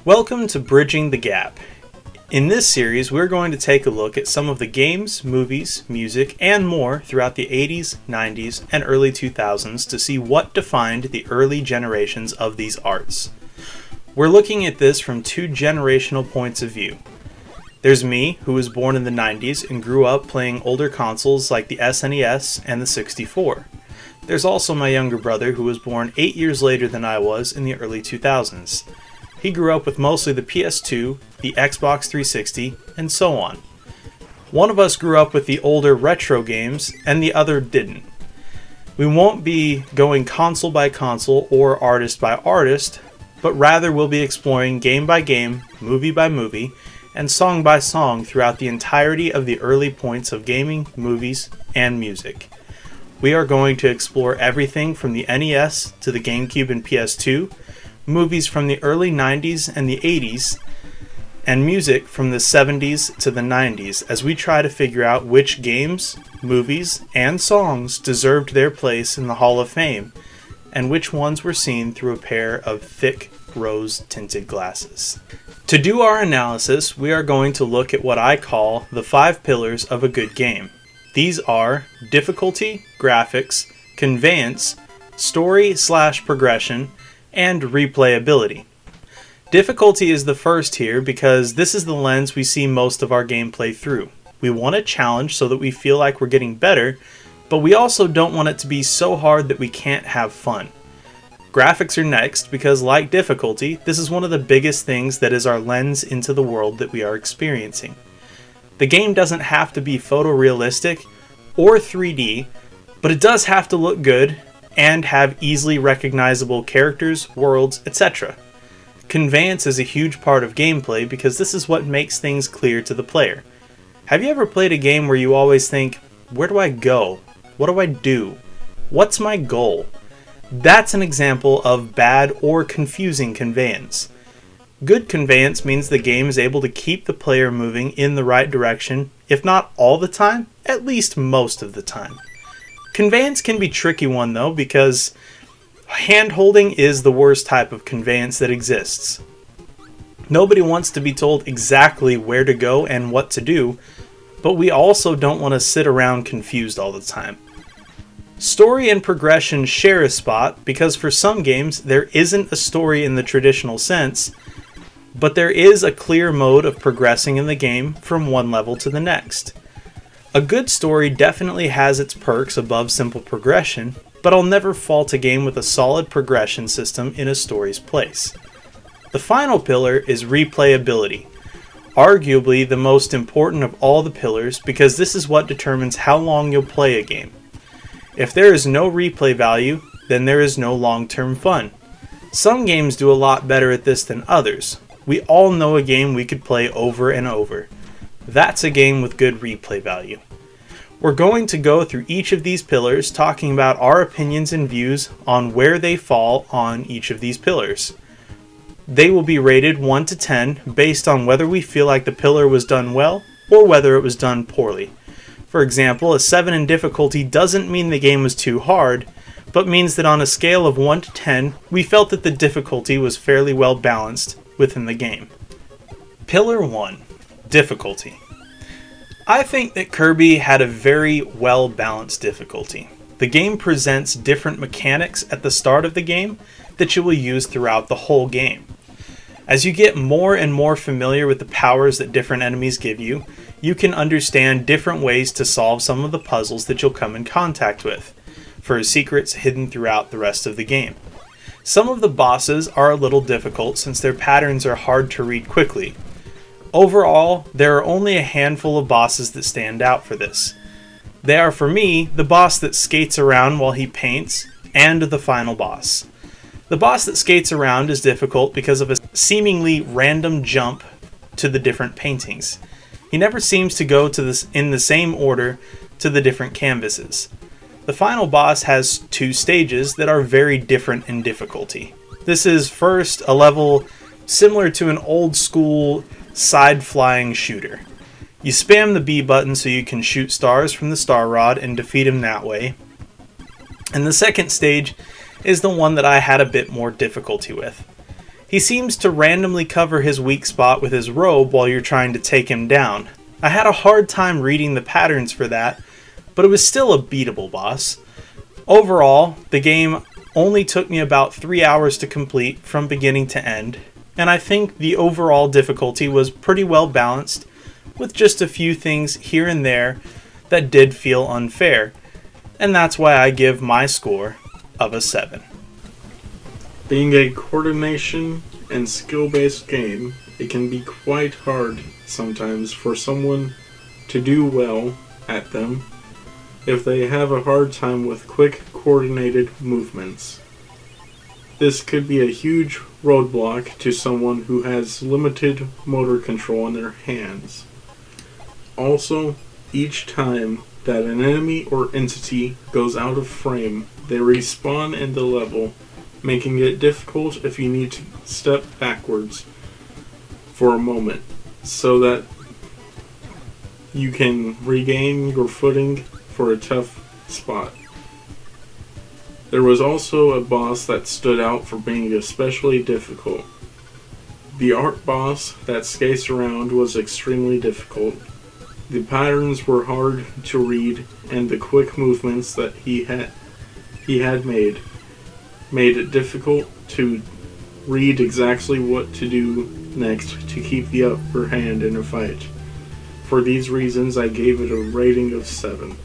Welcome to Bridging the Gap. In this series, we're going to take a look at some of the games, movies, music, and more throughout the 80s, 90s, and early 2000s to see what defined the early generations of these arts. We're looking at this from two generational points of view. There's me, who was born in the 90s and grew up playing older consoles like the SNES and the 64. There's also my younger brother, who was born 8 years later than I was in the early 2000s. He grew up with mostly the PS2, the Xbox 360, and so on. One of us grew up with the older retro games, and the other didn't. We won't be going console by console or artist by artist, but rather we'll be exploring game by game, movie by movie, and song by song throughout the entirety of the early points of gaming, movies, and music. We are going to explore everything from the NES to the GameCube and PS2, movies from the early 90s and the 80s, and music from the 70s to the 90s as we try to figure out which games, movies, and songs deserved their place in the Hall of Fame, and which ones were seen through a pair of thick rose-tinted glasses. To do our analysis, we are going to look at what I call the 5 pillars of a good game. These are difficulty, graphics, conveyance, story/progression, and replayability. Difficulty is the first here because this is the lens we see most of our gameplay through. We want a challenge so that we feel like we're getting better, but we also don't want it to be so hard that we can't have fun. Graphics are next because, like difficulty, this is one of the biggest things that is our lens into the world that we are experiencing. The game doesn't have to be photorealistic or 3D, but it does have to look good and have easily recognizable characters, worlds, etc. Conveyance is a huge part of gameplay because this is what makes things clear to the player. Have you ever played a game where you always think, where do I go? What do I do? What's my goal? That's an example of bad or confusing conveyance. Good conveyance means the game is able to keep the player moving in the right direction, if not all the time, at least most of the time. Conveyance can be a tricky one though, because hand-holding is the worst type of conveyance that exists. Nobody wants to be told exactly where to go and what to do, but we also don't want to sit around confused all the time. Story and progression share a spot because for some games there isn't a story in the traditional sense, but there is a clear mode of progressing in the game from one level to the next. A good story definitely has its perks above simple progression, but I'll never fault a game with a solid progression system in a story's place. The final pillar is replayability, arguably the most important of all the pillars because this is what determines how long you'll play a game. If there is no replay value, then there is no long-term fun. Some games do a lot better at this than others. We all know a game we could play over and over. That's a game with good replay value. We're going to go through each of these pillars talking about our opinions and views on where they fall on each of these pillars. They will be rated 1 to 10 based on whether we feel like the pillar was done well or whether it was done poorly. For example, a 7 in difficulty doesn't mean the game was too hard, but means that on a scale of 1 to 10, we felt that the difficulty was fairly well balanced within the game. Pillar 1. Difficulty. I think that Kirby had a very well-balanced difficulty. The game presents different mechanics at the start of the game that you will use throughout the whole game. As you get more and more familiar with the powers that different enemies give you, you can understand different ways to solve some of the puzzles that you'll come in contact with, for secrets hidden throughout the rest of the game. Some of the bosses are a little difficult since their patterns are hard to read quickly. Overall, there are only a handful of bosses that stand out for this. They are, for me, the boss that skates around while he paints, and the final boss. The boss that skates around is difficult because of a seemingly random jump to the different paintings. He never seems to go in the same order to the different canvases. The final boss has 2 stages that are very different in difficulty. This is first a level similar to an old school side-flying shooter. You spam the B button so you can shoot stars from the star rod and defeat him that way. And the second stage is the one that I had a bit more difficulty with. He seems to randomly cover his weak spot with his robe while you're trying to take him down. I had a hard time reading the patterns for that, but it was still a beatable boss. Overall, the game only took me about 3 hours to complete from beginning to end, and I think the overall difficulty was pretty well balanced, with just a few things here and there that did feel unfair, and that's why I give my score of a 7. Being a coordination and skill-based game, it can be quite hard sometimes for someone to do well at them if they have a hard time with quick coordinated movements. This could be a huge roadblock to someone who has limited motor control in their hands. Also, each time that an enemy or entity goes out of frame, they respawn in the level, making it difficult if you need to step backwards for a moment so that you can regain your footing for a tough spot. There was also a boss that stood out for being especially difficult. The art boss that skates around was extremely difficult. The patterns were hard to read, and the quick movements that he had made it difficult to read exactly what to do next to keep the upper hand in a fight. For these reasons, I gave it a rating of 7.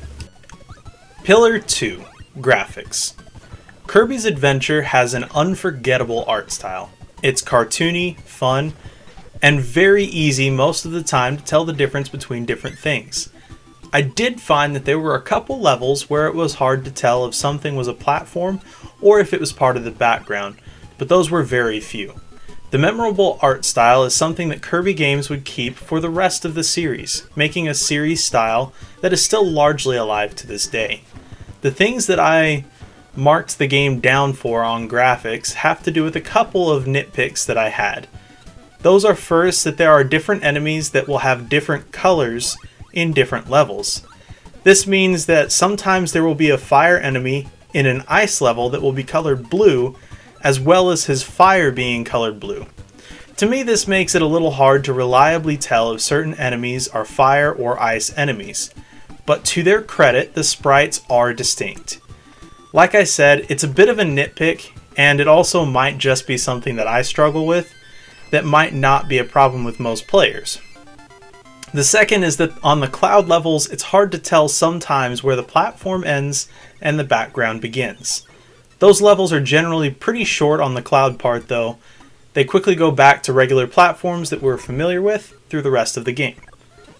Pillar 2. Graphics. Kirby's Adventure has an unforgettable art style. It's cartoony, fun, and very easy most of the time to tell the difference between different things. I did find that there were a couple levels where it was hard to tell if something was a platform or if it was part of the background, but those were very few. The memorable art style is something that Kirby games would keep for the rest of the series, making a series style that is still largely alive to this day. The things that I marked the game down for on graphics have to do with a couple of nitpicks that I had. Those are first that there are different enemies that will have different colors in different levels. This means that sometimes there will be a fire enemy in an ice level that will be colored blue, as well as his fire being colored blue. To me, this makes it a little hard to reliably tell if certain enemies are fire or ice enemies, but to their credit, the sprites are distinct. Like I said, it's a bit of a nitpick, and it also might just be something that I struggle with that might not be a problem with most players. The second is that on the cloud levels, it's hard to tell sometimes where the platform ends and the background begins. Those levels are generally pretty short on the cloud part though. They quickly go back to regular platforms that we're familiar with through the rest of the game.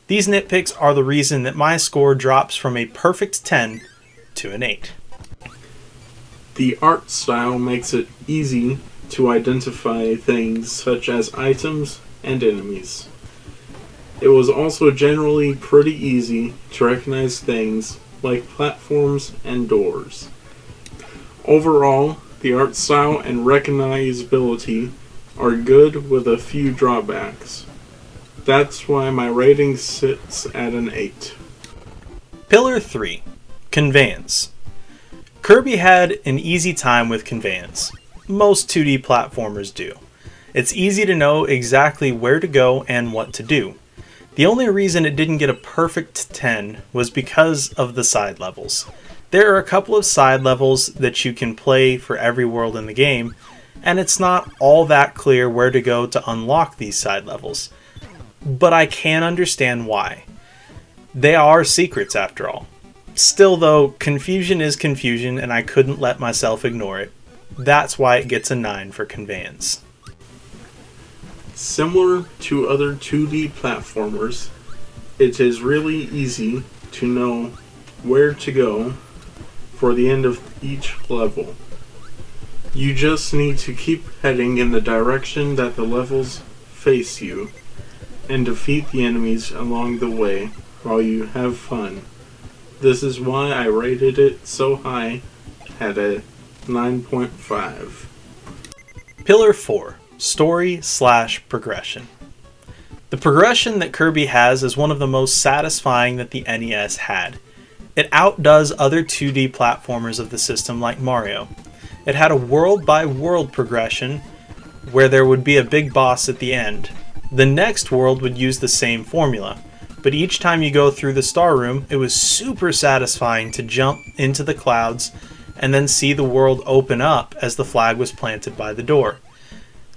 These nitpicks are the reason that my score drops from a perfect 10 to an 8. The art style makes it easy to identify things such as items and enemies. It was also generally pretty easy to recognize things like platforms and doors. Overall, the art style and recognizability are good with a few drawbacks. That's why my rating sits at an 8. Pillar 3. Conveyance. Kirby had an easy time with conveyance. Most 2D platformers do. It's easy to know exactly where to go and what to do. The only reason it didn't get a perfect 10 was because of the side levels. There are a couple of side levels that you can play for every world in the game, and it's not all that clear where to go to unlock these side levels. But I can understand why. They are secrets after all. Still though, confusion is confusion and I couldn't let myself ignore it. That's why it gets a 9 for conveyance. Similar to other 2D platformers, it is really easy to know where to go for the end of each level. You just need to keep heading in the direction that the levels face you and defeat the enemies along the way while you have fun. This is why I rated it so high at a 9.5. Pillar 4. Story/progression. The progression that Kirby has is one of the most satisfying that the NES had. It outdoes other 2D platformers of the system like Mario. It had a world-by-world progression where there would be a big boss at the end. The next world would use the same formula, but each time you go through the star room, it was super satisfying to jump into the clouds and then see the world open up as the flag was planted by the door.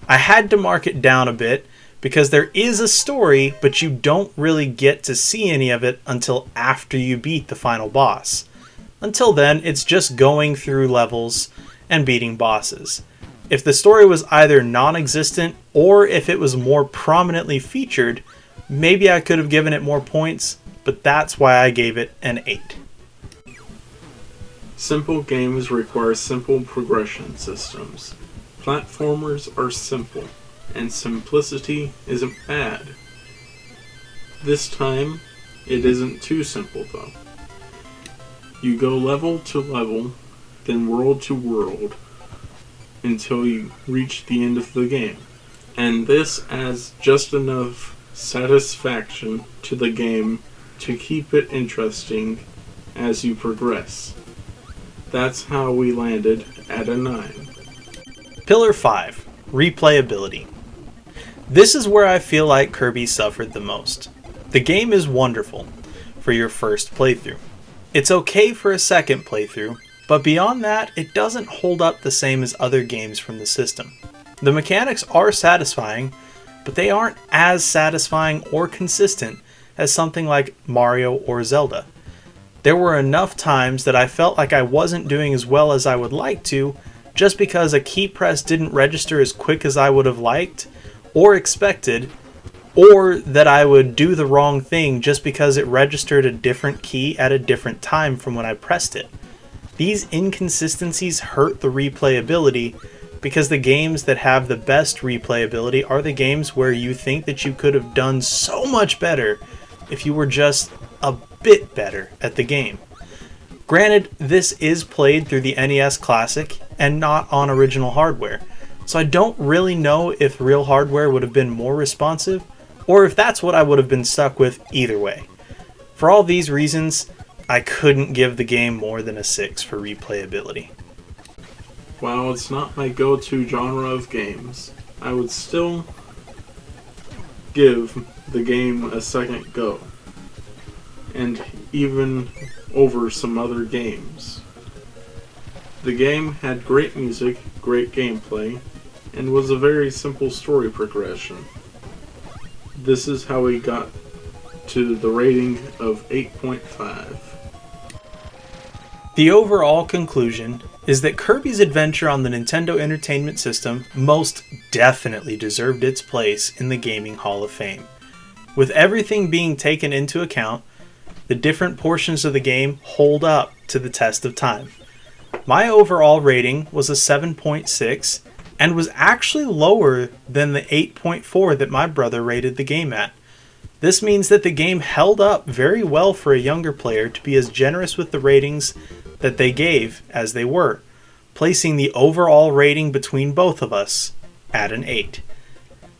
I had to mark it down a bit because there is a story, but you don't really get to see any of it until after you beat the final boss. Until then, it's just going through levels and beating bosses. If the story was either non-existent or if it was more prominently featured, maybe I could have given it more points, but that's why I gave it an 8. Simple games require simple progression systems. Platformers are simple, and simplicity isn't bad. This time, it isn't too simple though. You go level to level, then world to world, until you reach the end of the game. And this adds just enough satisfaction to the game to keep it interesting as you progress. That's how we landed at a 9. Pillar 5. Replayability. This is where I feel like Kirby suffered the most. The game is wonderful for your first playthrough. It's okay for a second playthrough, but beyond that, it doesn't hold up the same as other games from the system. The mechanics are satisfying, but they aren't as satisfying or consistent as something like Mario or Zelda. There were enough times that I felt like I wasn't doing as well as I would like to, just because a key press didn't register as quick as I would have liked or expected, or that I would do the wrong thing just because it registered a different key at a different time from when I pressed it. These inconsistencies hurt the replayability because the games that have the best replayability are the games where you think that you could have done so much better if you were just a bit better at the game. Granted, this is played through the NES Classic and not on original hardware, so I don't really know if real hardware would have been more responsive, or if that's what I would have been stuck with either way. For all these reasons, I couldn't give the game more than a 6 for replayability. While it's not my go-to genre of games, I would still give the game a second go, and even over some other games. The game had great music, great gameplay, and was a very simple story progression. This is how we got to the rating of 8.5. The overall conclusion is that Kirby's Adventure on the Nintendo Entertainment System most definitely deserved its place in the Gaming Hall of Fame. With everything being taken into account, the different portions of the game hold up to the test of time. My overall rating was a 7.6 and was actually lower than the 8.4 that my brother rated the game at. This means that the game held up very well for a younger player to be as generous with the ratings that they gave as they were, placing the overall rating between both of us at an 8.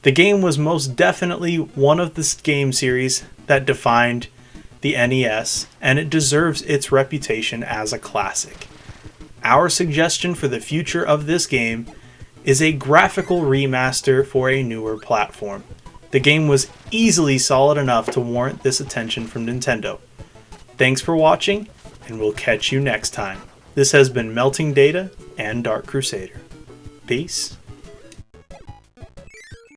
The game was most definitely one of the game series that defined the NES, and it deserves its reputation as a classic. Our suggestion for the future of this game is a graphical remaster for a newer platform. The game was easily solid enough to warrant this attention from Nintendo. Thanks for watching, and we'll catch you next time. This has been Melting Data and Dark Crusader. Peace.